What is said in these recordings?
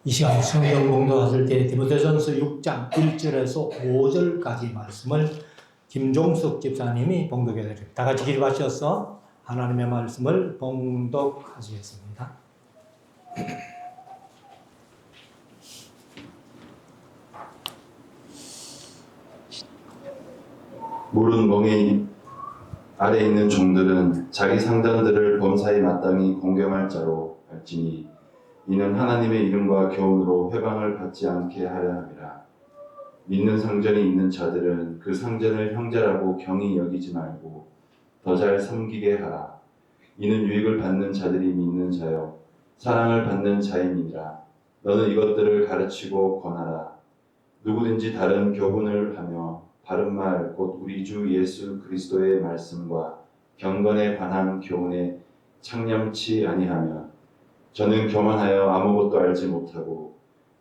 이 시간 성경 공독하실 때 디모데전서 6장 1절에서 5절까지 말씀을 김종석 집사님이 봉독해 드립니다. 다 같이 기립하셔서 하나님의 말씀을 봉독하시겠습니다. 물은 멍에 아래 있는 종들은 자기 상전들을 범사에 마땅히 공경할 자로 할지니 이는 하나님의 이름과 교훈으로 회방을 받지 않게 하려 함이라. 믿는 상전이 있는 자들은 그 상전을 형제라고 경히 여기지 말고 더 잘 섬기게 하라. 이는 유익을 받는 자들이 믿는 자요 사랑을 받는 자임이니라. 너는 이것들을 가르치고 권하라. 누구든지 다른 교훈을 하며 바른 말 곧 우리 주 예수 그리스도의 말씀과 경건에 관한 교훈에 창념치 아니하며 저는 교만하여 아무것도 알지 못하고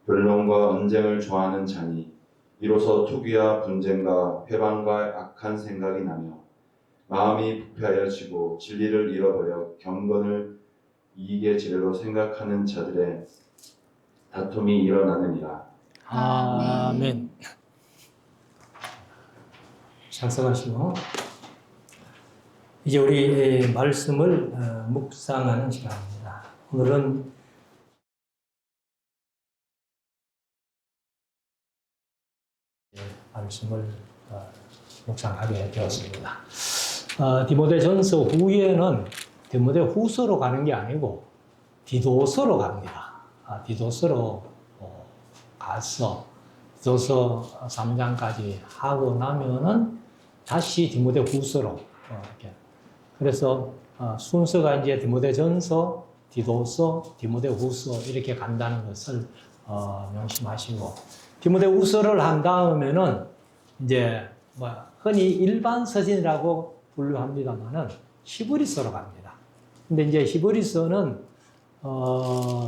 변론과 언쟁을 좋아하는 자니 이로써 투기와 분쟁과 회방과 악한 생각이 나며 마음이 부패하여지고 진리를 잃어버려 경건을 이익의 지뢰로 생각하는 자들의 다툼이 일어나느니라. 아멘. 작성하시고 이제 우리 말씀을 묵상하는 시간입니다. 오늘은 말씀을 묵상하게 되었습니다. 디모데전서 후에는 디모데후서로 가는 게 아니고 디도서로 갑니다. 디도서로 가서 디도서 3장까지 하고 나면은 다시 디모데후서로 이렇게. 그래서 순서가 이제 디모데전서, 디도서, 디모데후서 이렇게 간다는 것을 명심하시고, 디모데후서를 한 다음에는 이제 흔히 일반 서신이라고 분류합니다만은 히브리서로 갑니다. 근데 이제 히브리서는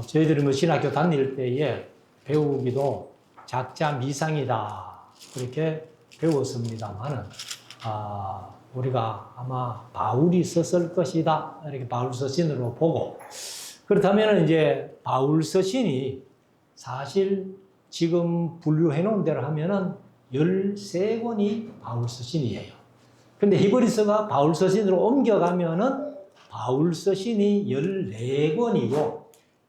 저희들이 신학교 다닐 때에 배우기도 작자 미상이다 그렇게 배웠습니다만은 우리가 아마 바울이 썼을 것이다 이렇게 바울 서신으로 보고, 그렇다면 이제 바울 서신이 사실 지금 분류해 놓은 대로 하면은 13권이 바울 서신이에요. 근데 히브리서가 바울 서신으로 옮겨가면은 바울 서신이 14권이고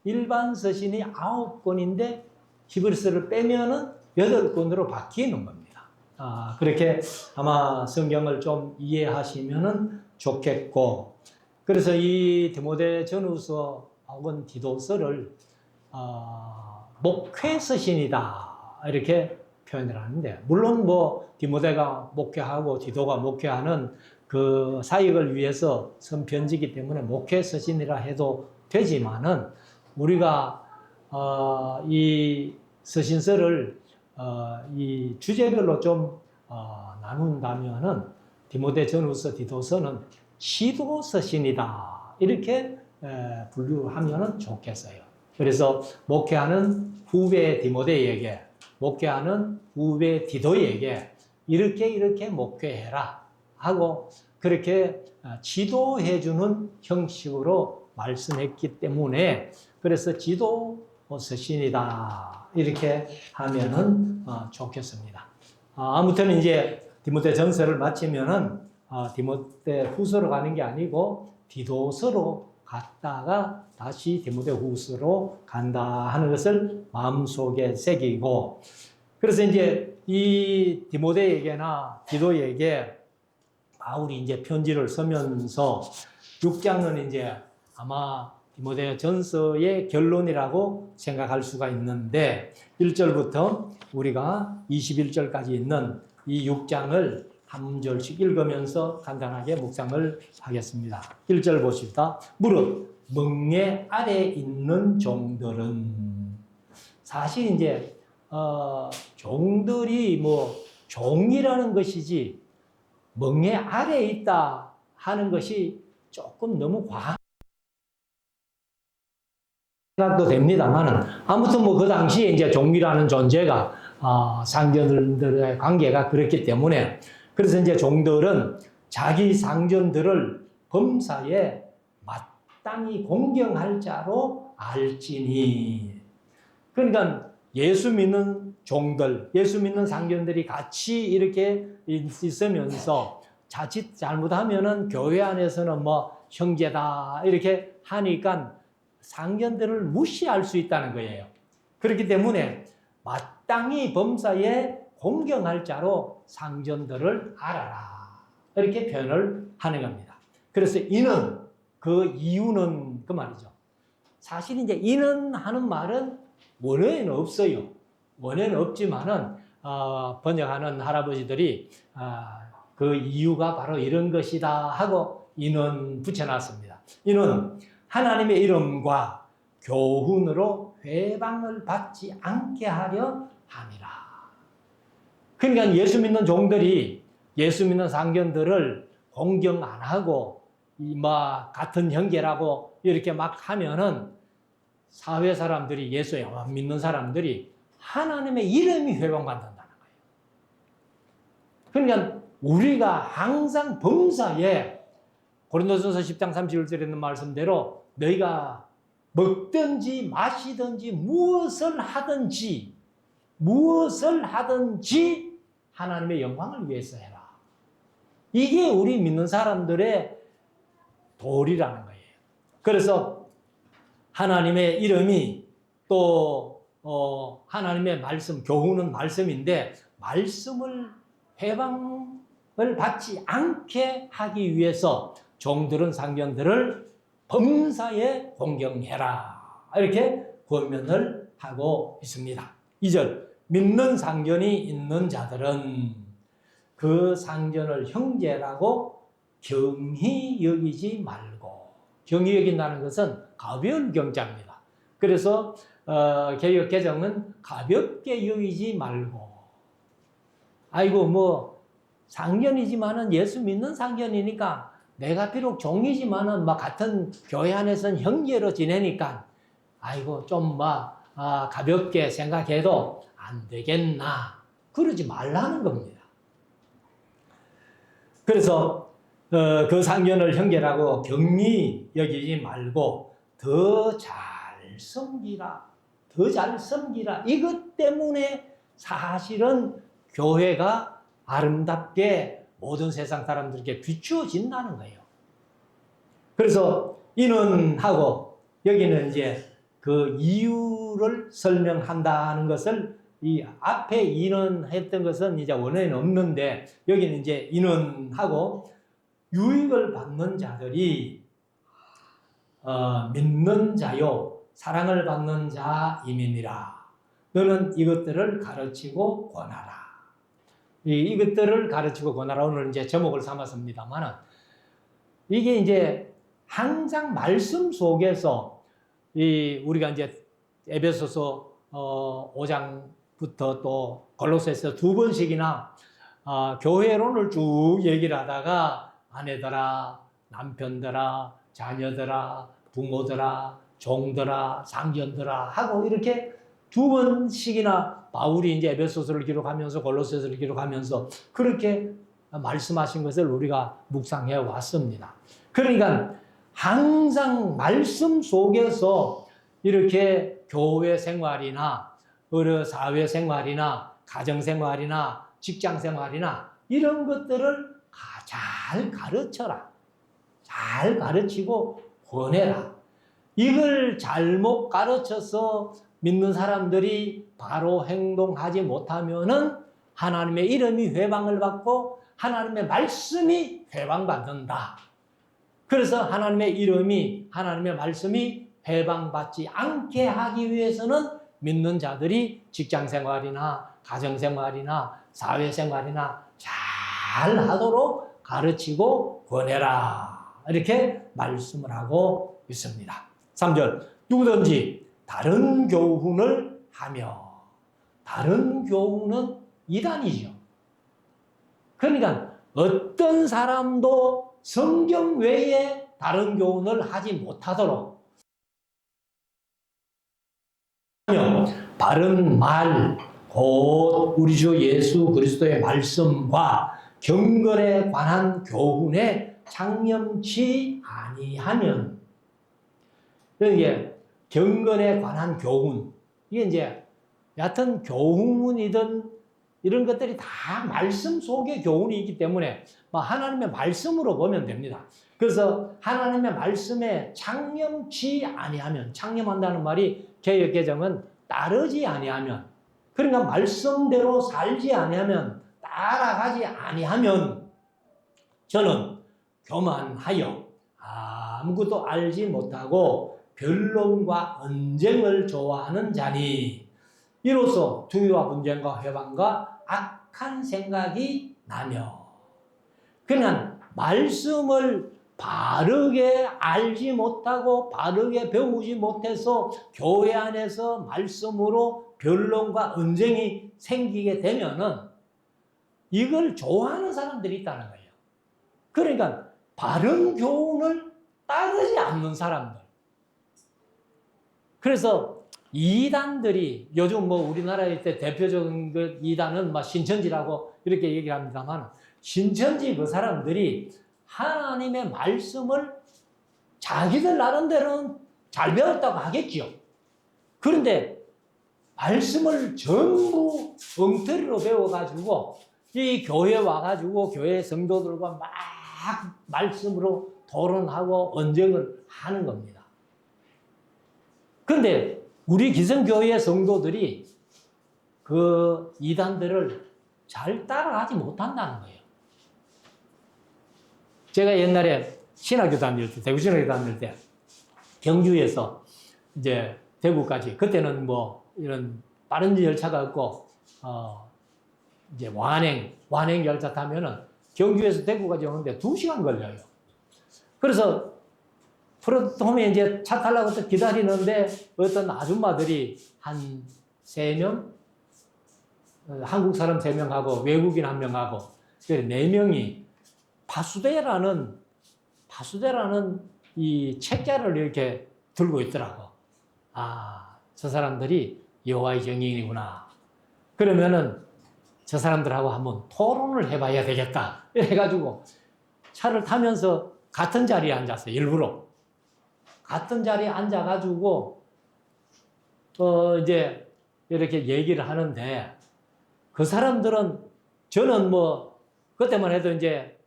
일반 서신이 9권인데 히브리서를 빼면은 8권으로 바뀌는 겁니다. 그렇게 아마 성경을 좀 이해하시면은 좋겠고, 그래서 이 디모데 전후서 혹은 디도서를 목회 서신이다 이렇게 표현을 하는데, 물론 디모데가 목회하고 디도가 목회하는 그 사역을 위해서 쓴 편지이기 때문에 목회 서신이라 해도 되지만은, 우리가 이 서신서를 이 주제별로 좀 나눈다면은 디모데 전후서, 디도서는 시도 서신이다 이렇게 분류하면은 좋겠어요. 그래서 목회하는 후배 디모데에게, 목회하는 후배 디도에게 이렇게 목회해라 하고 그렇게 지도해주는 형식으로 말씀했기 때문에, 그래서 지도 서신이다 이렇게 하면은 좋겠습니다. 아무튼 이제 디모데 전서를 마치면은 디모데 후서로 가는 게 아니고 디도서로 갔다가 다시 디모데 후서로 간다 하는 것을 마음속에 새기고, 그래서 이제 이 디모데에게나 디도에게 바울이 이제 편지를 쓰면서 6장은 이제 아마 디모데 전서의 결론이라고 생각할 수가 있는데, 1절부터 우리가 21절까지 있는 이 6장을 한 절씩 읽으면서 간단하게 묵상을 하겠습니다. 1절 보십시다. 무릇 멍에 아래 있는 종들은, 사실 이제 종들이 종이라는 것이지 멍에 아래 있다 하는 것이 조금 너무 생각도 됩니다만은, 아무튼 그 당시에 이제 종이라는 존재가 상전들의 관계가 그렇기 때문에, 그래서 이제 종들은 자기 상전들을 범사에 마땅히 공경할 자로 알지니, 그러니까 예수 믿는 종들, 예수 믿는 상견들이 같이 이렇게 있으면서 자칫 잘못하면은 교회 안에서는 뭐 형제다 이렇게 하니까 상견들을 무시할 수 있다는 거예요. 그렇기 때문에 마땅히 범사에 공경할 자로 상견들을 알아라. 이렇게 표현을 하는 겁니다. 그래서 이는, 그 이유는 그 말이죠. 사실 이제 이는 하는 말은 원어에는 없어요. 원어에는 없지만은 번역하는 할아버지들이 그 이유가 바로 이런 것이다 하고 이는 붙여놨습니다. 이는 하나님의 이름과 교훈으로 회방을 받지 않게 하려 함이라. 그러니까 예수 믿는 종들이 예수 믿는 상견들을 공경 안 하고 같은 형제라고 이렇게 막 하면은 사회 사람들이, 예수에 믿는 사람들이 하나님의 이름이 회방받는다는 거예요. 그러니까 우리가 항상 범사에 고린도전서 10장 31절에 있는 말씀대로 너희가 먹든지 마시든지 무엇을 하든지 하나님의 영광을 위해서 해라. 이게 우리 믿는 사람들의 도리라는 거예요. 그래서 하나님의 이름이 또 하나님의 말씀, 교훈은 말씀인데 말씀을 회방을 받지 않게 하기 위해서 종들은 상견들을 범사에 공경해라. 이렇게 권면을 하고 있습니다. 2절, 믿는 상견이 있는 자들은 그 상견을 형제라고 경히 여기지 말고, 경히 여긴다는 것은 가벼운 경자입니다. 그래서 개역 개정은 가볍게 여기지 말고, 아이고 뭐 상견이지만은 예수 믿는 상견이니까 내가 비록 종이지만은 같은 교회 안에서는 형제로 지내니까 아이고 좀 가볍게 생각해도 안 되겠나, 그러지 말라는 겁니다. 그래서 그 상견을 형제라고 경히 여기지 말고 더 잘 섬기라, 더 잘 섬기라. 이것 때문에 사실은 교회가 아름답게 모든 세상 사람들에게 비추어진다는 거예요. 그래서 이는 하고 여기는 이제 그 이유를 설명한다는 것을, 이 앞에 이는 했던 것은 이제 원어에는 없는데 여기는 이제 이는 하고 유익을 받는 자들이 믿는 자요 사랑을 받는 자임이니라. 너는 이것들을 가르치고 권하라. 이것들을 가르치고 권하라. 오늘 이제 제목을 삼았습니다만은 이게 이제 항상 말씀 속에서 우리가 이제 에베소서 5장부터 또 골로새서 두 번씩이나 교회론을 쭉 얘기를 하다가 아내들아, 남편들아, 자녀들아, 부모들아, 종들아, 상견들아 하고 이렇게 두 번씩이나 바울이 이제 에베소서를 기록하면서 골로새서를 기록하면서 그렇게 말씀하신 것을 우리가 묵상해 왔습니다. 그러니까 항상 말씀 속에서 이렇게 교회 생활이나 사회 생활이나 가정 생활이나 직장 생활이나 이런 것들을 잘 가르쳐라. 잘 가르치고 권해라. 이걸 잘못 가르쳐서 믿는 사람들이 바로 행동하지 못하면은 하나님의 이름이 회방을 받고 하나님의 말씀이 회방받는다. 그래서 하나님의 이름이, 하나님의 말씀이 회방받지 않게 하기 위해서는 믿는 자들이 직장 생활이나 가정 생활이나 사회 생활이나 잘 하도록 가르치고 권해라. 이렇게 말씀을 하고 있습니다. 3절, 누구든지 다른 교훈을 하며, 다른 교훈은 이단이죠. 그러니까 어떤 사람도 성경 외에 다른 교훈을 하지 못하도록 바른 말, 곧 우리 주 예수 그리스도의 말씀과 경건에 관한 교훈에 창념치 아니하면, 이게 경건에 관한 교훈, 이게 이제 얕은 교훈이든 이런 것들이 다 말씀 속에 교훈이 있기 때문에 하나님의 말씀으로 보면 됩니다. 그래서 하나님의 말씀에 창념치 아니하면, 창념한다는 말이 개역개정은 따르지 아니하면, 그러니까 말씀대로 살지 아니하면, 따라가지 아니하면 저는 교만하여 아무것도 알지 못하고 변론과 언쟁을 좋아하는 자니 이로써 투기와 분쟁과 회방과 악한 생각이 나며. 그냥 말씀을 바르게 알지 못하고 바르게 배우지 못해서 교회 안에서 말씀으로 변론과 언쟁이 생기게 되면은 이걸 좋아하는 사람들이 있다는 거예요. 그러니까 바른 교훈을 따르지 않는 사람들. 그래서 이단들이 요즘 우리나라에 대표적인 그 이단은 신천지라고 이렇게 얘기를 합니다만, 신천지 그 사람들이 하나님의 말씀을 자기들 나름대로는 잘 배웠다고 하겠지요. 그런데 말씀을 전부 엉터리로 배워가지고 이 교회 와가지고 교회 성도들과 막 말씀으로 토론하고 언쟁을 하는 겁니다. 그런데 우리 기성교회의 성도들이 그 이단들을 잘 따라가지 못한다는 거예요. 제가 옛날에 신학교 다닐 때, 대구 신학교 다닐 때, 경주에서 이제 대구까지, 그때는 이런 빠른 열차가 없고, 이제 완행 열차 타면은 경주에서 대구까지 오는데 2시간 걸려요. 그래서 프로토홈에 이제 차 타려고 기다리는데 어떤 아줌마들이 한 3명, 한국 사람 3명하고 외국인 1명하고 4명이 파수대라는 이 책자를 이렇게 들고 있더라고. 저 사람들이 여호와의 증인이구나. 그러면은 저 사람들하고 한번 토론을 해봐야 되겠다. 이래가지고 차를 타면서 같은 자리에 앉았어요. 일부러. 같은 자리에 앉아가지고 이제 이렇게 얘기를 하는데, 그 사람들은, 저는 그때만 해도 이제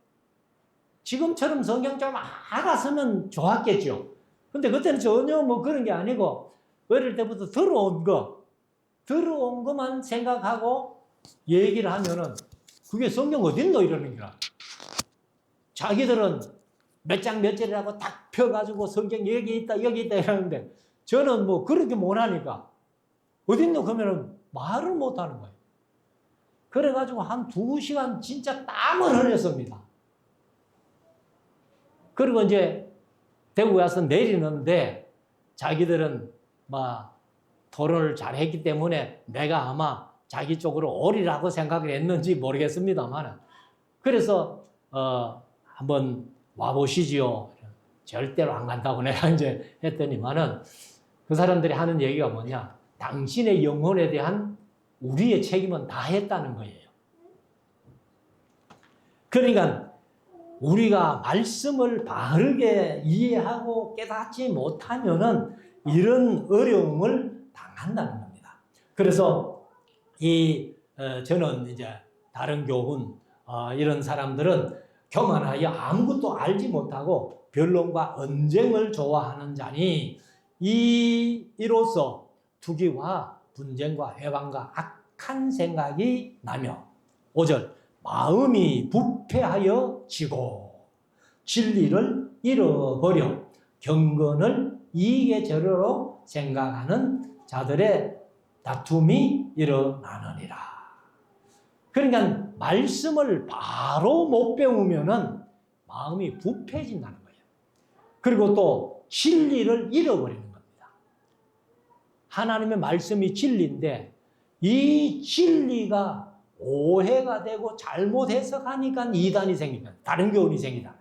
지금처럼 성경 좀 알았으면 좋았겠죠. 근데 그때는 전혀 그런 게 아니고 어릴 때부터 들어온 것만 생각하고 얘기를 하면은 그게 성경 어딨노 이러는 거야. 자기들은 몇 장 몇 절이라고 딱 펴가지고 성경 여기 있다 이러는데, 저는 그렇게 못하니까 어딨노 그러면은 말을 못하는 거예요. 그래가지고 한 2시간 진짜 땀을 흘렸습니다. 그리고 이제 대구 와서 내리는데 자기들은 토론을 잘했기 때문에 내가 아마 자기 쪽으로 오리라고 생각을 했는지 모르겠습니다만, 그래서 한번 와보시지요. 절대로 안 간다고 내가 이제 했더니만은 그 사람들이 하는 얘기가 뭐냐, 당신의 영혼에 대한 우리의 책임은 다 했다는 거예요. 그러니까 우리가 말씀을 바르게 이해하고 깨닫지 못하면은 이런 어려움을 당한다는 겁니다. 그래서 저는 이제 다른 교훈, 이런 사람들은 교만하여 아무것도 알지 못하고 변론과 언쟁을 좋아하는 자니 이로써 투기와 분쟁과 회방과 악한 생각이 나며, 5절, 마음이 부패하여 지고 진리를 잃어버려 경건을 이익의 재료로 생각하는 자들의 다툼이 일어나느니라. 그러니까 말씀을 바로 못 배우면은 마음이 부패해진다는 거예요. 그리고 또 진리를 잃어버리는 겁니다. 하나님의 말씀이 진리인데 이 진리가 오해가 되고 잘못 해석하니까 이단이 생깁니다. 다른 교훈이 생기다.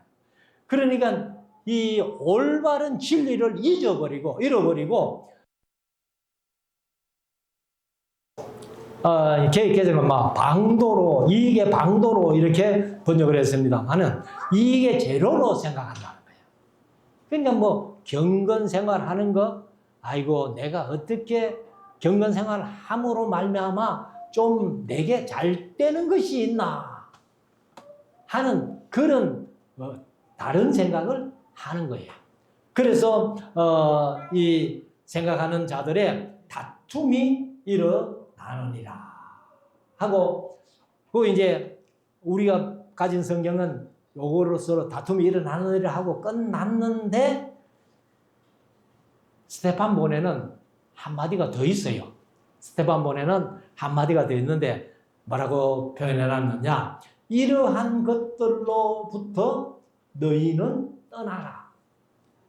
그러니까 이 올바른 진리를 잃어버리고 개정은 방도로, 이익의 방도로 이렇게 번역을 했습니다만은 이익의 재료로 생각한다는 거예요. 그러니까 경건 생활하는 거, 아이고 내가 어떻게 경건 생활을 함으로 말미암아 좀 내게 잘 되는 것이 있나 하는 그런 다른 생각을 하는 거예요. 그래서 이 생각하는 자들의 다툼이 일어나느니라 하고, 그 이제 우리가 가진 성경은 요거로서 다툼이 일어나느니라 하고 끝났는데, 스데판본에는 한마디가 더 있어요. 스데판본에는 한마디가 더 있는데 뭐라고 표현해놨느냐, 이러한 것들로부터 너희는 떠나라.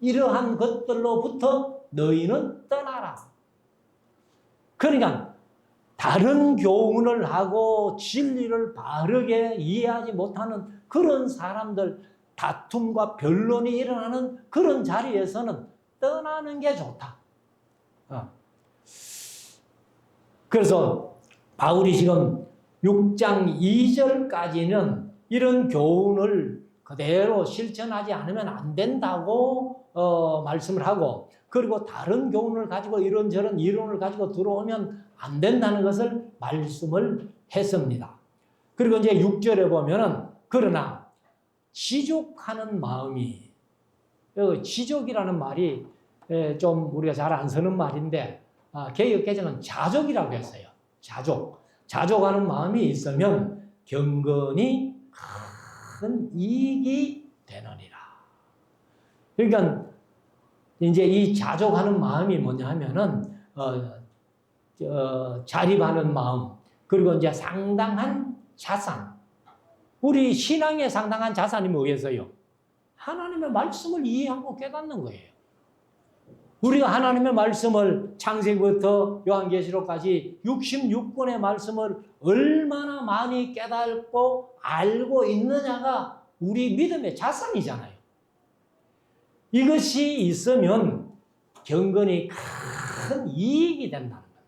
이러한 것들로부터 너희는 떠나라. 그러니까 다른 교훈을 하고 진리를 바르게 이해하지 못하는 그런 사람들, 다툼과 변론이 일어나는 그런 자리에서는 떠나는 게 좋다. 그래서 바울이 지금 6장 2절까지는 이런 교훈을 그대로 실천하지 않으면 안 된다고 말씀을 하고, 그리고 다른 교훈을 가지고 이런저런 이론을 가지고 들어오면 안 된다는 것을 말씀을 했습니다. 그리고 이제 6절에 보면은 그러나 지족하는 마음이, 지족이라는 말이 좀 우리가 잘 안 쓰는 말인데, 개역개정은 자족이라고 했어요. 자족하는 마음이 있으면 경건이 큰 이익이 되느니라. 그러니까 이제 이 자족하는 마음이 뭐냐 하면은 자립하는 마음, 그리고 이제 상당한 자산. 우리 신앙의 상당한 자산이 뭐겠어요? 하나님의 말씀을 이해하고 깨닫는 거예요. 우리가 하나님의 말씀을 창세기부터 요한계시록까지 66권의 말씀을 얼마나 많이 깨닫고 알고 있느냐가 우리 믿음의 자산이잖아요. 이것이 있으면 경건이 큰 이익이 된다는 겁니다.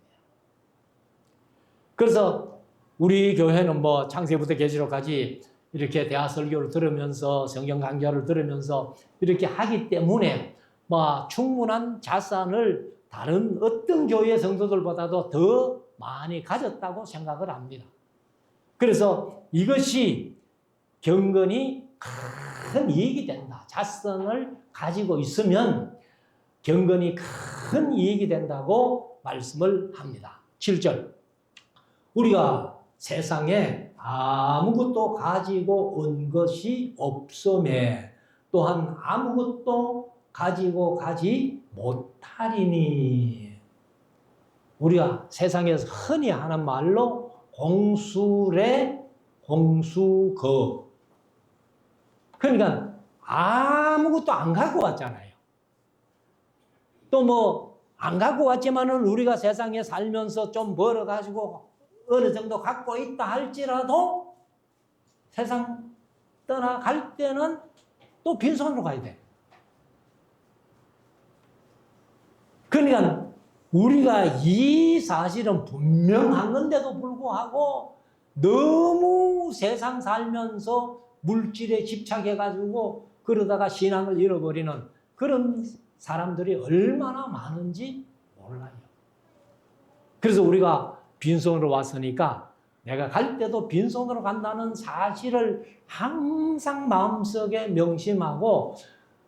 그래서 우리 교회는 뭐 창세기부터 계시록까지 이렇게 대화 설교를 들으면서 성경 강좌를 들으면서 이렇게 하기 때문에 뭐 충분한 자산을 다른 어떤 교회 성도들보다도 더 많이 가졌다고 생각을 합니다. 그래서 이것이 경건이 큰 이익이 된다. 자산을 가지고 있으면 경건이 큰 이익이 된다고 말씀을 합니다. 7절. 우리가 세상에 아무것도 가지고 온 것이 없음에 또한 아무것도 가지고 가지 못하리니. 우리가 세상에서 흔히 하는 말로 공수래, 공수거. 그러니까 아무것도 안 갖고 왔잖아요. 또 뭐 안 갖고 왔지만은 우리가 세상에 살면서 좀 벌어가지고 어느 정도 갖고 있다 할지라도 세상 떠나갈 때는 또 빈손으로 가야 돼. 그러니까 우리가 이 사실은 분명한 건데도 불구하고 너무 세상 살면서 물질에 집착해가지고 그러다가 신앙을 잃어버리는 그런 사람들이 얼마나 많은지 몰라요. 그래서 우리가 빈손으로 왔으니까 내가 갈 때도 빈손으로 간다는 사실을 항상 마음속에 명심하고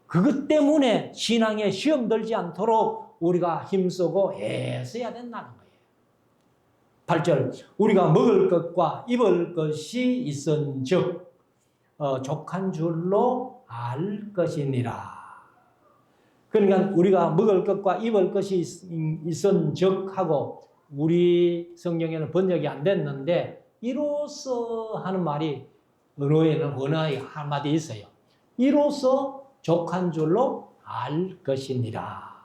그것 때문에 신앙에 시험 들지 않도록 우리가 힘쓰고 애써야 된다는 거예요. 8절. 우리가 먹을 것과 입을 것이 있은즉 족한 줄로 알 것이니라. 그러니까 우리가 먹을 것과 입을 것이 있은즉 하고, 우리 성경에는 번역이 안 됐는데 이로써 하는 말이 언어에 한마디 있어요. 이로써 족한 줄로 알 것이니라.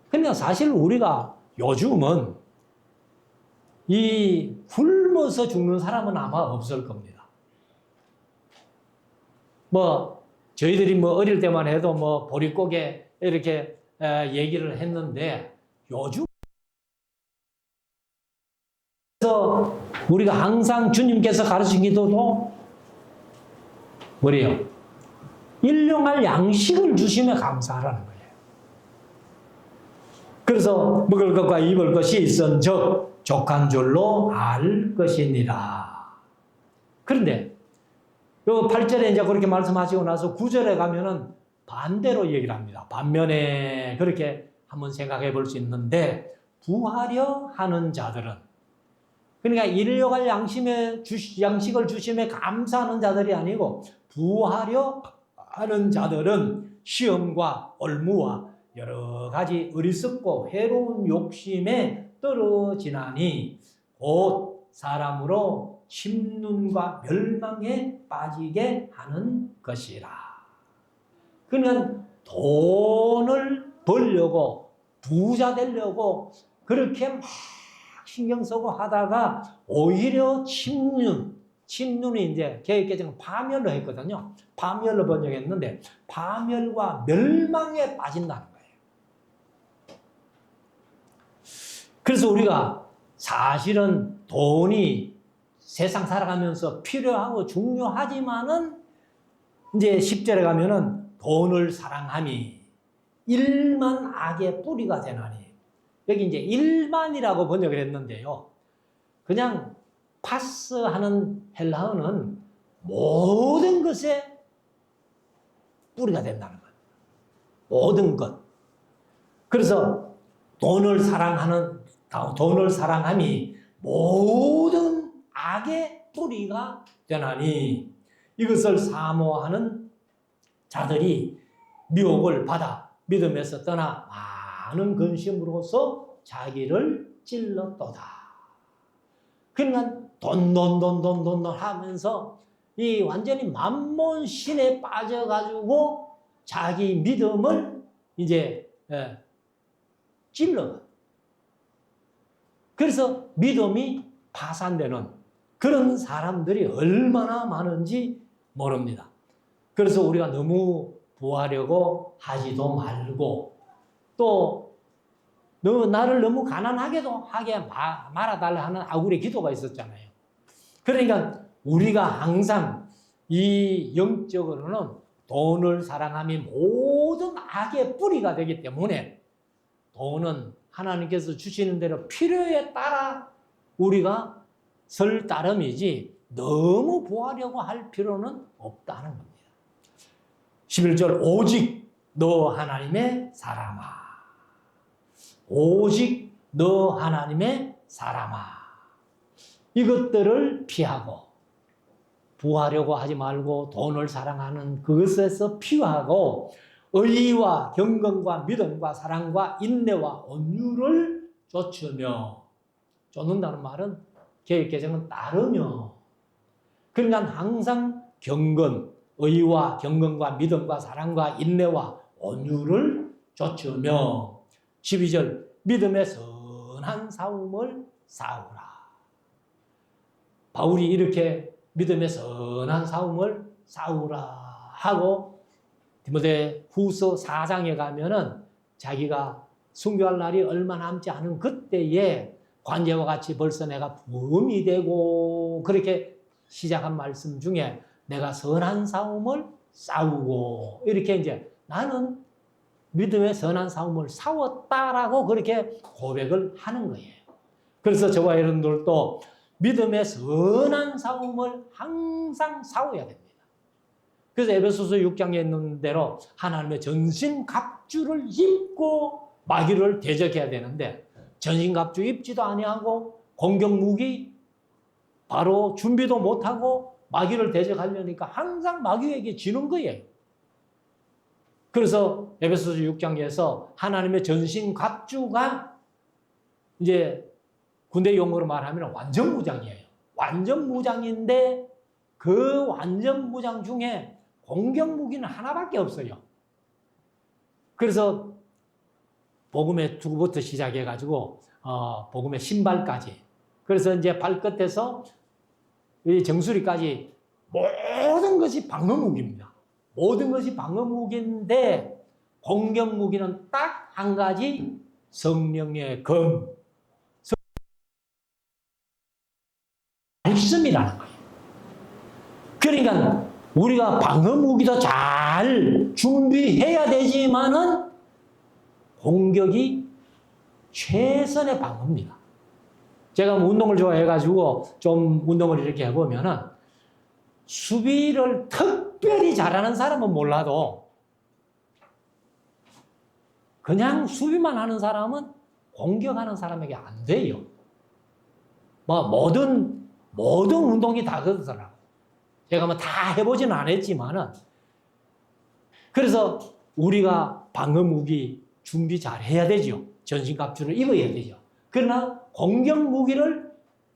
그러니까 사실 우리가 요즘은 이 굶어서 죽는 사람은 아마 없을 겁니다. 뭐 저희들이 뭐 어릴 때만 해도 뭐 보릿고개 이렇게 얘기를 했는데, 요즘 그래서 우리가 항상 주님께서 가르친 기도도 뭐래요? 일용할 양식을 주시며 감사하라는 거예요. 그래서 먹을 것과 입을 것이 있은즉 족한 줄로 알 것이니라. 그런데 요 8절에 이제 그렇게 말씀하시고 나서 9절에 가면은 반대로 얘기를 합니다. 반면에 그렇게 한번 생각해 볼 수 있는데 부하려 하는 자들은, 그러니까 일용할 양식을 주심에 감사하는 자들이 아니고 부하려 하는 자들은 시험과 올무와 여러 가지 어리석고 해로운 욕심에 떨어지나니 곧 사람으로 침륜과 멸망에 빠지게 하는 것이라. 그러니까 돈을 벌려고 부자 되려고 그렇게 막 신경 쓰고 하다가 오히려 침륜이 이제 개혁개정은 파멸로 했거든요. 파멸로 번역했는데 파멸과 멸망에 빠진다는 거예요. 그래서 우리가 사실은 돈이 세상 살아가면서 필요하고 중요하지만은 이제 10절에 가면은 돈을 사랑함이 일만 악의 뿌리가 되나니, 여기 이제 일만이라고 번역을 했는데요. 그냥 파스하는 헬라어는 모든 것에 뿌리가 된다는 거예요. 모든 것. 그래서 돈을 사랑함이 모든 악의 뿌리가 되나니 이것을 사모하는 자들이 미혹을 받아 믿음에서 떠나 많은 근심으로서 자기를 찔렀도다. 그러니까 돈 하면서 이 완전히 만몬 신에 빠져가지고 자기 믿음을 이제 찔러. 그래서 믿음이 파산되는 그런 사람들이 얼마나 많은지 모릅니다. 그래서 우리가 너무 부하려고 하지도 말고, 또 나를 너무 가난하게도 하게 말아달라 하는 아굴의 기도가 있었잖아요. 그러니까 우리가 항상 이 영적으로는 돈을 사랑함이 모든 악의 뿌리가 되기 때문에 돈은 하나님께서 주시는 대로 필요에 따라 우리가 설 따름이지 너무 부하려고 할 필요는 없다는 겁니다. 11절 오직 너 하나님의 사람아, 오직 너 하나님의 사람아, 이것들을 피하고 부하려고 하지 말고 돈을 사랑하는 그것에서 피하고 의와 경건과 믿음과 사랑과 인내와 온유를 쫓으며, 쫓는다는 말은 개혁개정은 따르며, 그러니까 항상 의와 경건과 믿음과 사랑과 인내와 온유를 쫓으며 12절 믿음의 선한 싸움을 싸우라. 바울이 이렇게 믿음의 선한 싸움을 싸우라 하고 디모데 후서 4장에 가면은 자기가 순교할 날이 얼마 남지 않은 그때에 관제와 같이 벌써 내가 부음이 되고 그렇게 시작한 말씀 중에 내가 선한 싸움을 싸우고, 이렇게 이제 나는 믿음의 선한 싸움을 싸웠다라고 그렇게 고백을 하는 거예요. 그래서 저와 여러분들도 믿음의 선한 싸움을 항상 싸워야 됩니다. 그래서 에베소서 6장에 있는 대로 하나님의 전신갑주를 입고 마귀를 대적해야 되는데 전신갑주 입지도 아니하고 공격무기 바로 준비도 못하고 마귀를 대적하려니까 항상 마귀에게 지는 거예요. 그래서 에베소서 6장에서 하나님의 전신갑주가 이제 군대 용어로 말하면 완전무장이에요. 완전무장인데 그 완전무장 중에 공격무기는 하나밖에 없어요. 그래서 복음의 투구부터 시작해가지고 복음의 신발까지, 그래서 이제 발끝에서 이 정수리까지 모든 것이 방어무기입니다. 모든 것이 방어무기인데 공격무기는 딱 한 가지, 성령의 검, 말씀이라는 거예요. 그러니까 우리가 방어무기도 잘 준비해야 되지만은 공격이 최선의 방어입니다. 제가 운동을 좋아해가지고 좀 운동을 이렇게 해보면은 수비를 특별히 잘하는 사람은 몰라도 그냥 수비만 하는 사람은 공격하는 사람에게 안 돼요. 뭐 모든 운동이 다 그렇더라고요. 제가 뭐 다 해보지는 않았지만은 그래서 우리가 방어 무기 준비 잘 해야 되죠. 전신갑주를 입어야 되죠. 그러나 공격 무기를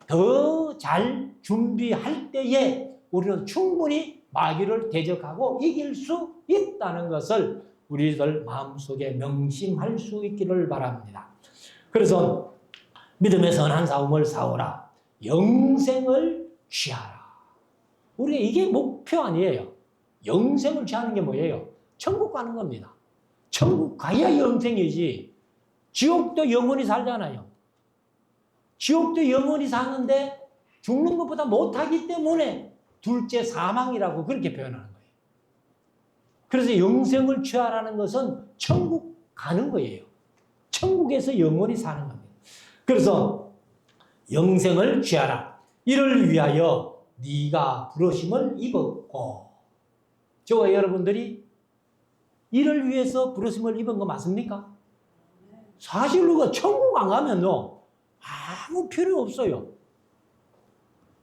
더 잘 준비할 때에 우리는 충분히 마귀를 대적하고 이길 수 있다는 것을 우리들 마음속에 명심할 수 있기를 바랍니다. 그래서 믿음의 선한 싸움을 싸우라. 영생을 취하라. 우리가 이게 목표 아니에요. 영생을 취하는 게 뭐예요? 천국 가는 겁니다. 천국 가야 영생이지. 지옥도 영원히 살잖아요. 지옥도 영원히 사는데 죽는 것보다 못하기 때문에 둘째 사망이라고 그렇게 표현하는 거예요. 그래서 영생을 취하라는 것은 천국 가는 거예요. 천국에서 영원히 사는 겁니다. 그래서 영생을 취하라. 이를 위하여 네가 부르심을 입었고, 저와 여러분들이 이를 위해서 부르심을 입은 거 맞습니까? 사실 우리가 천국 안 가면요 아무 필요 없어요.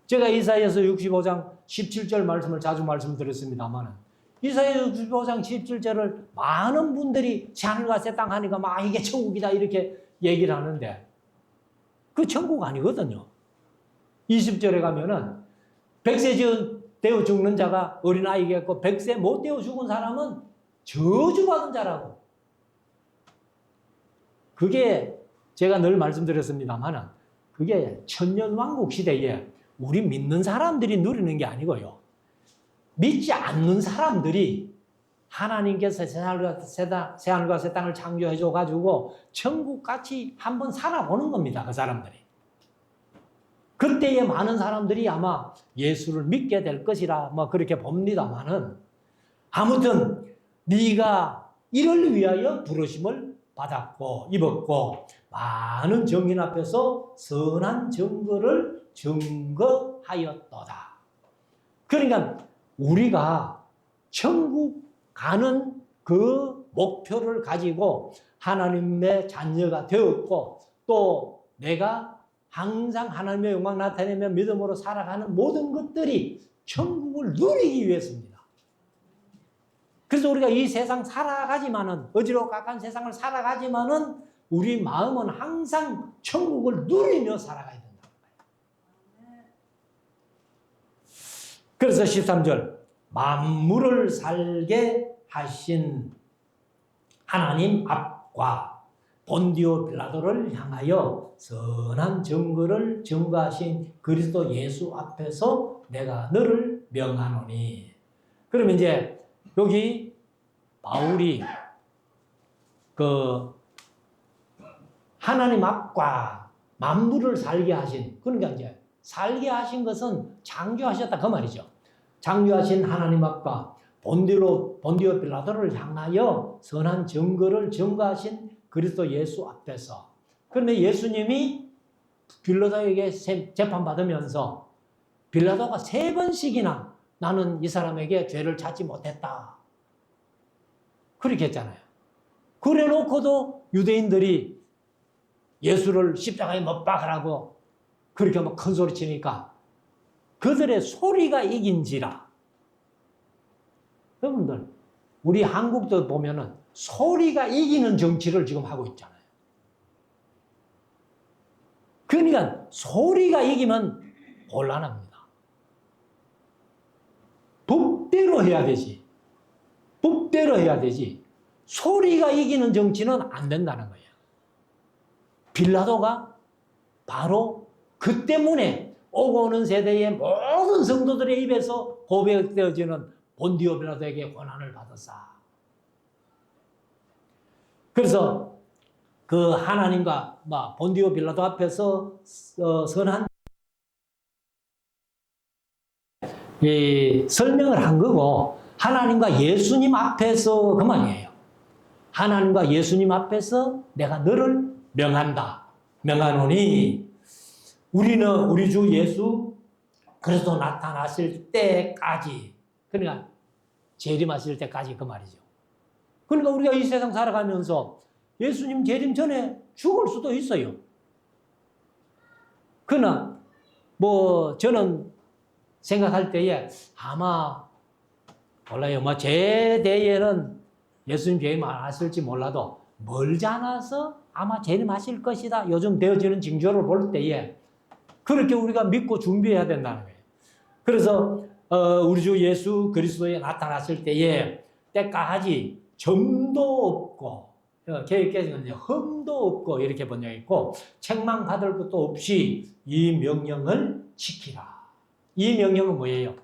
제가 이사야서 65장 17절 말씀을 자주 말씀드렸습니다만 이사야 65장 17절을 많은 분들이 새하늘과 새 땅 하니까 막 이게 천국이다 이렇게 얘기를 하는데 그 천국 아니거든요. 20절에 가면은 100세 되어 죽는 자가 어린아이겠고 100세 못 되어 죽은 사람은 저주받은 자라고. 그게 제가 늘 말씀드렸습니다만 그게 천년왕국 시대에 우리 믿는 사람들이 누리는 게 아니고요. 믿지 않는 사람들이 하나님께서 새하늘과 새 땅을 창조해 줘가지고 천국같이 한번 살아보는 겁니다. 그 사람들이. 그때에 많은 사람들이 아마 예수를 믿게 될 것이라 뭐 그렇게 봅니다만은 아무튼 네가 이를 위하여 부르심을 받았고 입었고 많은 정인 앞에서 선한 증거를 증거하였도다. 그러니까 우리가 천국 가는 그 목표를 가지고 하나님의 자녀가 되었고 또 내가 항상 하나님의 영광 나타내며 믿음으로 살아가는 모든 것들이 천국을 누리기 위해서입니다. 그래서 우리가 이 세상 살아가지만은 어지럽고 세상을 살아가지만은 우리 마음은 항상 천국을 누리며 살아가야 된다. 그래서 13절 만물을 살게 하신 하나님 앞과 본디오 빌라도를 향하여 선한 증거를 증거하신 그리스도 예수 앞에서 내가 너를 명하노니. 그러면 이제 여기 바울이 그 하나님 앞과 만물을 살게 하신, 그러니까 이제 살게 하신 것은 창조하셨다 그 말이죠. 창조하신 하나님 앞과 본디오 빌라도를 향하여 선한 증거를 증거하신 그리스도 예수 앞에서. 그런데 예수님이 빌라도에게 재판받으면서 빌라도가 3번씩이나 나는 이 사람에게 죄를 찾지 못했다 그렇게 했잖아요. 그래 놓고도 유대인들이 예수를 십자가에 못 박으라고 그렇게 막 큰 소리 치니까 그들의 소리가 이긴지라. 여러분들 우리 한국도 보면은 소리가 이기는 정치를 지금 하고 있잖아요. 그러니까 소리가 이기면 곤란합니다. 법대로 해야 되지. 법대로 해야 되지. 소리가 이기는 정치는 안 된다는 거예요. 빌라도가 바로 그 때문에 오고 오는 세대의 모든 성도들의 입에서 고백되어지는 본디오 빌라도에게 고난을 받았사. 그래서 그 하나님과 본디오 빌라도 앞에서 선한 설명을 한 거고 하나님과 예수님 앞에서 그 말이에요. 하나님과 예수님 앞에서 내가 너를 명한다. 명하노니 우리는 우리 주 예수 그리스도 나타나실 때까지, 그러니까 재림하실 때까지 그 말이죠. 그러니까 우리가 이 세상 살아가면서 예수님 재림 전에 죽을 수도 있어요. 그러나 뭐 저는 생각할 때에 아마 몰라요. 뭐 제 대에는 예수님 재림 안 하실지 몰라도 멀지 않아서 아마 재림하실 것이다. 요즘 되어지는 징조를 볼 때에 그렇게 우리가 믿고 준비해야 된다는 거예요. 그래서 우리 주 예수 그리스도에 나타났을 때까지 점도 없고 계획에서는 흠도 없고 이렇게 번역했고 책망받을 것도 없이 이 명령을 지키라. 이 명령은 뭐예요?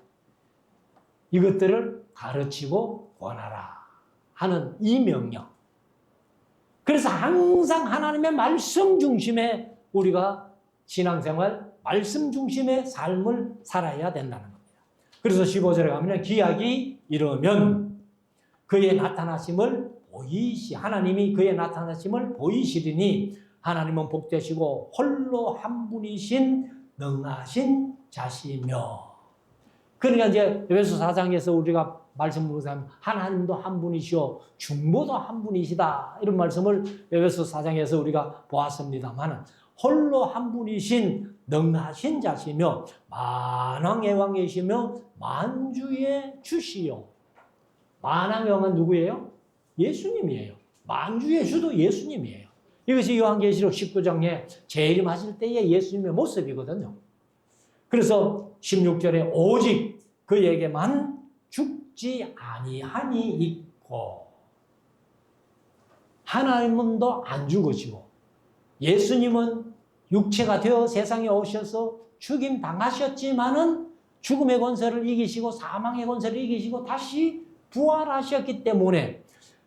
이것들을 가르치고 권하라 하는 이 명령. 그래서 항상 하나님의 말씀 중심에 우리가 신앙생활, 말씀 중심의 삶을 살아야 된다는 겁니다. 그래서 15절에 가면 기약이 이르면 그의 나타나심을 하나님이 그의 나타나심을 보이시리니 하나님은 복되시고 홀로 한 분이신 능하신 자시며. 그러니까 이제 에베소 4장에서 우리가 말씀으로 하면 하나님도 한 분이시오 중보도 한 분이시다 이런 말씀을 에베소 4장에서 우리가 보았습니다만 홀로 한 분이신 능하신 자시며 만왕의 왕이시며 만주의 주시요. 만왕의 왕은 누구예요? 예수님이에요. 만주의 주도 예수님이에요. 이것이 요한계시록 19장에 재림하실 때의 예수님의 모습이거든요. 그래서 16절에 오직 그에게만 죽지 아니하니 있고, 하나님은 또 안 죽으시고 예수님은 육체가 되어 세상에 오셔서 죽임 당하셨지만은 죽음의 권세를 이기시고 사망의 권세를 이기시고 다시 부활하셨기 때문에,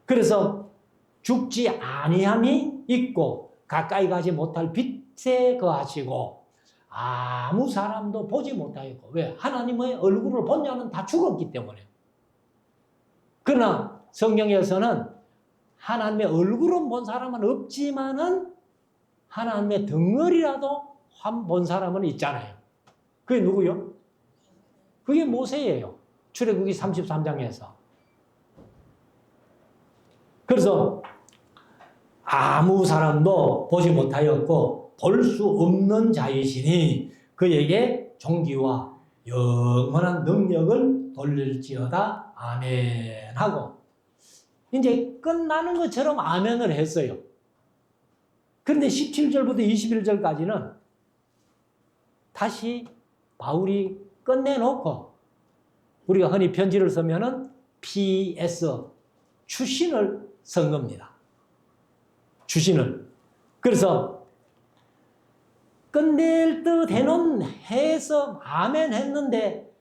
그래서 죽지 아니함이 있고 가까이 가지 못할 빛에 거하시고 아무 사람도 보지 못하였고. 왜? 하나님의 얼굴을 본 자는 다 죽었기 때문에. 그러나 성경에서는 하나님의 얼굴은 본 사람은 없지만은 하나님의 덩어리라도 본 사람은 있잖아요. 그게 누구요? 그게 모세예요. 출애굽기 33장에서. 그래서 아무 사람도 보지 못하였고 볼 수 없는 자이시니 그에게 존귀와 영원한 능력을 돌릴지어다. 아멘 하고 이제 끝나는 것처럼 아멘을 했어요. 그런데 17절부터 21절까지는 다시 바울이 끝내놓고 우리가 흔히 편지를 쓰면은 PS 추신을 쓴 겁니다. 추신을. 그래서 끝낼 듯 해놓은 해서 아멘 했는데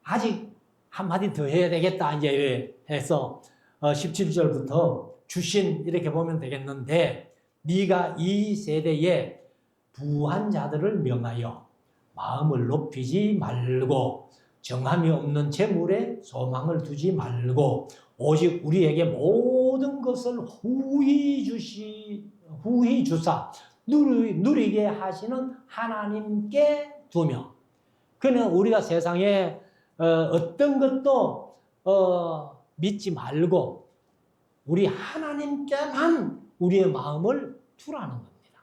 아직 한마디 더 해야 되겠다 이제 해서 17절부터 추신 이렇게 보면 되겠는데, 네가 이 세대에 부한 자들을 명하여 마음을 높이지 말고 정함이 없는 재물에 소망을 두지 말고 오직 우리에게 모든 것을 후히 주사 누리게 하시는 하나님께 두며. 그는 우리가 세상에 어떤 것도 믿지 말고 우리 하나님께만 우리의 마음을 두라는 겁니다.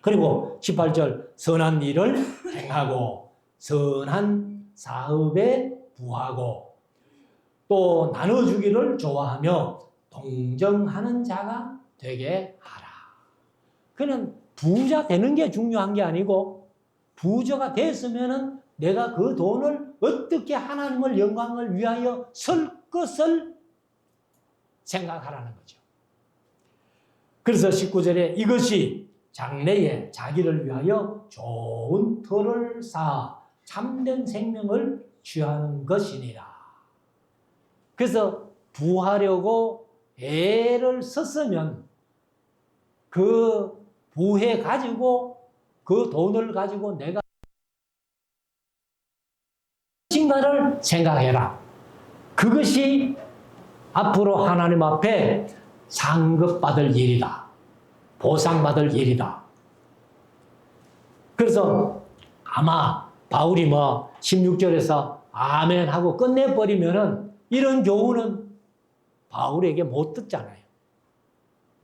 그리고 18절 선한 일을 행하고 선한 사업에 부하고 또 나눠주기를 좋아하며 동정하는 자가 되게 하라. 그는 부자 되는 게 중요한 게 아니고 부자가 됐으면은 내가 그 돈을 어떻게 하나님을 영광을 위하여 쓸 것을 생각하라는 거죠. 그래서 19절에 이것이 장래에 자기를 위하여 좋은 터를 쌓아 참된 생명을 취하는 것이니라. 그래서 부하려고 애를 썼으면 그 부해 가지고 그 돈을 가지고 내가 무엇인가를 생각해라. 그것이 앞으로 하나님 앞에 상급받을 일이다. 보상받을 일이다. 그래서 아마 바울이 뭐 16절에서 아멘 하고 끝내버리면은 이런 교훈은 바울에게 못 듣잖아요.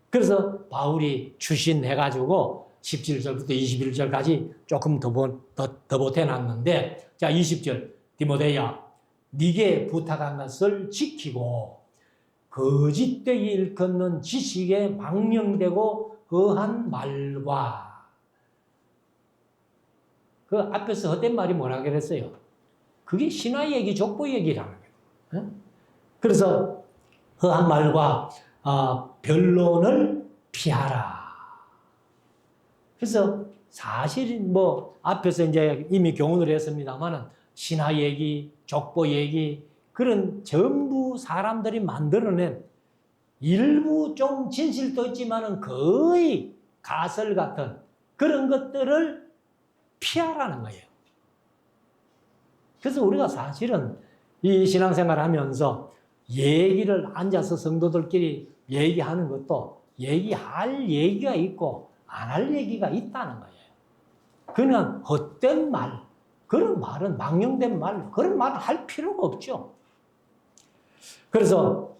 그래서 바울이 추신해가지고 17절부터 21절까지 조금 더 보태놨는데, 자, 20절. 디모데야, 네게 부탁한 것을 지키고 거짓되게 일컫는 지식에 망령되고 허한 말과, 그 앞에서 헛된 말이 뭐라 그랬어요? 그게 신화 얘기, 족보 얘기라는 거예요. 그래서 허한 말과 변론을 피하라. 그래서 사실 뭐 앞에서 이제 이미 교훈을 했습니다만은 신화 얘기, 족보 얘기, 그런 전부 사람들이 만들어낸 일부 좀 진실도 있지만은 거의 가설 같은 그런 것들을 피하라는 거예요. 그래서 우리가 사실은 이 신앙생활 하면서 얘기를 앉아서 성도들끼리 얘기하는 것도 얘기할 얘기가 있고 안 할 얘기가 있다는 거예요. 그냥 헛된 말, 그런 말은 망령된 말, 그런 말을 할 필요가 없죠. 그래서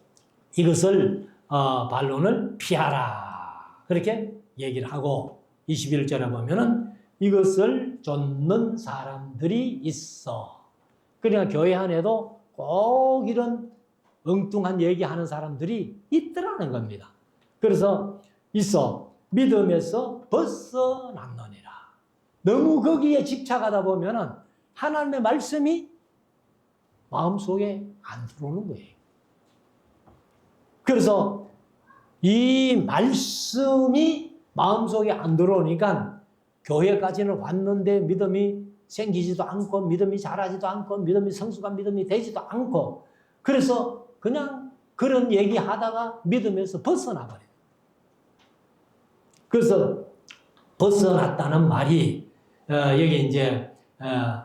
이것을 반론을 피하라. 그렇게 얘기를 하고 21절에 보면은 이것을 좇는 사람들이 있어. 그러니까 교회 안에도 꼭 이런 엉뚱한 얘기하는 사람들이 있더라는 겁니다. 그래서 있어. 믿음에서 벗어났느니라. 너무 거기에 집착하다 보면은 하나님의 말씀이 마음속에 안 들어오는 거예요. 그래서 이 말씀이 마음속에 안 들어오니까 교회까지는 왔는데 믿음이 생기지도 않고 믿음이 자라지도 않고 믿음이 성숙한 믿음이 되지도 않고, 그래서 그냥 그런 얘기하다가 믿음에서 벗어나 버려요. 그래서 벗어났다는 말이 여기 이제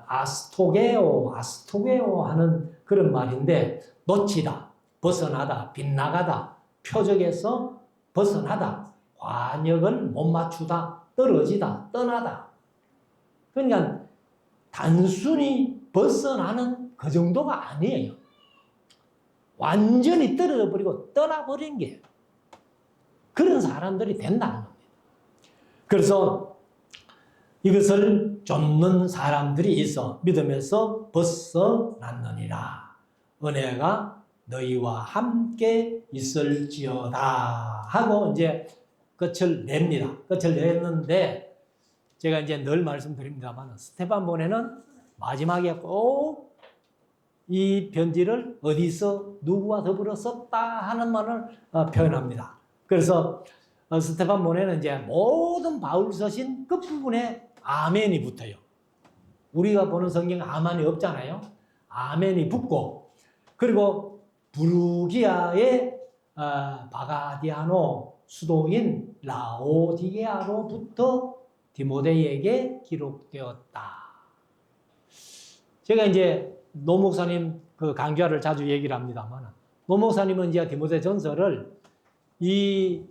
아스토게오 하는 그런 말인데, 놓치다, 벗어나다, 빗나가다, 표적에서 벗어나다, 관역을 못 맞추다, 떨어지다, 떠나다. 그러니까 단순히 벗어나는 그 정도가 아니에요. 완전히 떨어져 버리고 떠나버린 게 그런 사람들이 된다는 겁니다. 그래서 이것을 좇는 사람들이 있어 믿음에서 벗어났느니라. 은혜가 너희와 함께 있을지어다 하고 이제 끝을 냅니다. 끝을 냈는데 제가 이제 늘 말씀드립니다만 스데반본에는 마지막에 꼭 이 편지를 어디서 누구와 더불어 썼다 하는 말을 표현합니다. 그래서 스데반본에는 이제 모든 바울 서신 끝부분에 아멘이 붙어요. 우리가 보는 성경에 아멘이 없잖아요. 아멘이 붙고, 그리고 부르기아의 바가디아노 수도인 라오디게아로부터 디모데에게 기록되었다. 제가 이제 노 목사님 그 강좌를 자주 얘기를 합니다만, 노 목사님은 이제 디모데 전서를 이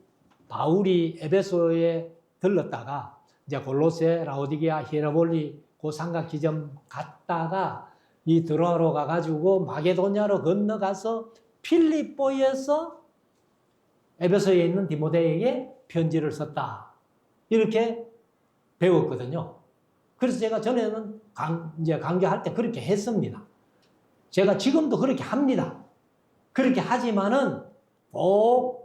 바울이 에베소에 들렀다가 이제 골로새, 라오디게아, 히에라볼리 그 삼각지점 갔다가 이 드로아로 가가지고 마게도냐로 건너가서 필리포에서 에베소에 있는 디모데에게 편지를 썼다. 이렇게 배웠거든요. 그래서 제가 전에는 이제 강좌할 때 그렇게 했습니다. 제가 지금도 그렇게 합니다. 그렇게 하지만은 꼭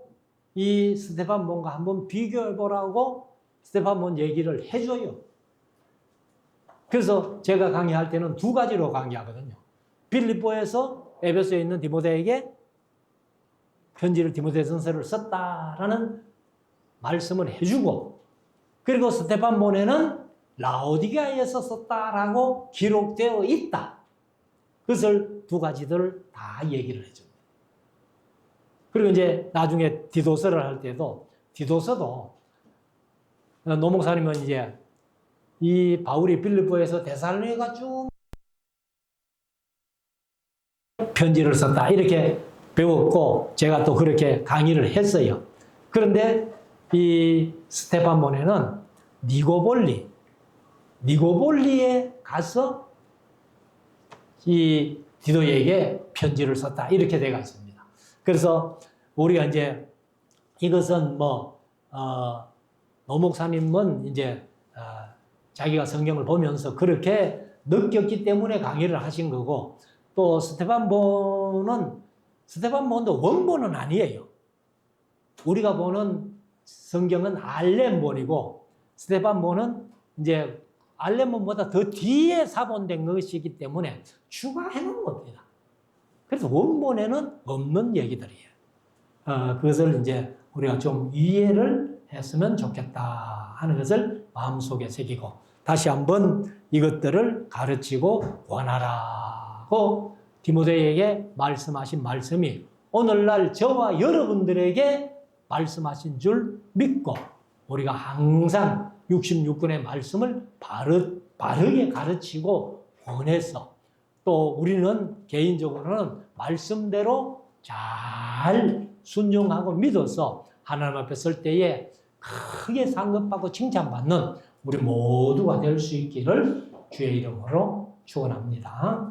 이 스데반본과 한번 비교해 보라고 스데반본 얘기를 해줘요. 그래서 제가 강의할 때는 두 가지로 강의하거든요. 빌립보에서 에베소에 있는 디모데에게 편지를, 디모데전서를 썼다라는 말씀을 해주고, 그리고 스데반본에는 라오디게아에서 썼다라고 기록되어 있다. 그것을 두 가지들을 다 얘기를 해줍니다. 그리고 이제 나중에 디도서를 할 때도, 디도서도 노 목사님은 이제 이 바울이 빌립보에서 데살로니가 쭉 편지를 썼다 이렇게 배웠고, 제가 또 그렇게 강의를 했어요. 그런데 이 스테판보네는 니고볼리에 가서 이 디도에게 편지를 썼다. 이렇게 되어 있습니다. 그래서 우리가 이제 이것은 노 목사님은 이제 자기가 성경을 보면서 그렇게 느꼈기 때문에 강의를 하신 거고, 또 스테판보도 원본은 아니에요. 우리가 보는 성경은 알렘본이고, 스테판보는 이제 알렘본보다 더 뒤에 사본된 것이기 때문에 추가해 놓은 겁니다. 그래서 원본에는 없는 얘기들이에요. 그것을 이제 우리가 좀 이해를 했으면 좋겠다 하는 것을 마음속에 새기고, 다시 한번 이것들을 가르치고 권하라고 디모데에게 말씀하신 말씀이 오늘날 저와 여러분들에게 말씀하신 줄 믿고, 우리가 항상 66권의 말씀을 바르게 가르치고 권해서, 또 우리는 개인적으로는 말씀대로 잘 순종하고 믿어서 하나님 앞에 설 때에 크게 상급받고 칭찬받는 우리 모두가 될 수 있기를 주의 이름으로 축원합니다.